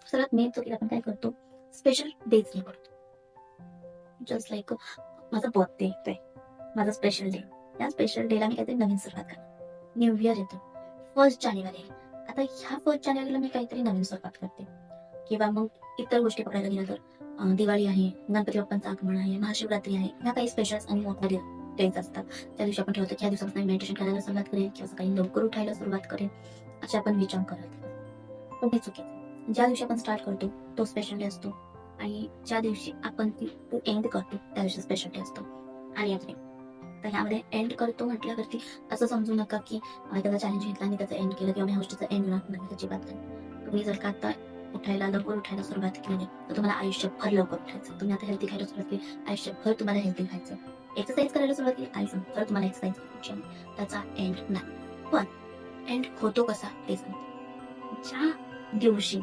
सर्वात मेन चुकीला आपण काय करतो, स्पेशल डेज करतो. जस्ट लाईक माझा बर्थडे येतोय, माझा स्पेशल डे. या स्पेशल डेला मी काहीतरी नवीन सुरुवात करणार. न्यू इयर येतो, 1 जानेवारी. आता ह्या 1 जानेवारीला मी काहीतरी नवीन सुरुवात करते. किंवा मग इतर गोष्टी पकडायला गेल्या तर दिवाळी आहे, गणपती बाप्पांचं आगमन आहे, महाशिवरात्री आहे. ह्या काही स्पेशल्स आणि मोठे डेज असतात. त्या दिवशी आपण ठरवतो की ह्या दिवसापासून मी मेडिटेशन करायला सुरुवात करेन किंवा सकाळी लवकर उठायला सुरुवात करेन, असे आपण विचार करत. पण हे चुकीचं आहे. ज्या दिवशी आपण स्टार्ट करतो तो स्पेशल डे असतो आणि ज्या दिवशी आपण तो एंड करतो त्या दिवशी स्पेशल डे असतो. आणि यात तर ह्यामध्ये एंड करतो म्हटल्यावरती असं समजू नका की एखादा चॅलेंज घेतला आणि त्याचं एंड केलं किंवा ह्या गोष्टीचं एंड होणार नाही, त्याची बात नाही. तुम्ही जर का आता उठायला लवकर उठायला सुरुवात केली तर तुम्हाला आयुष्यभर लवकर उठायचं. तुम्ही आता हेल्दी खायला सुरुवात केली, आयुष्यभर तुम्हाला हेल्दी खायचं. एक्सरसाइज करायला सुरुवात केली, आयुष्यभर तुम्हाला एक्सरसाइज करायची, त्याचा एंड नाही. पण एंड होतो कसा ते सांगते. ज्या दिवशी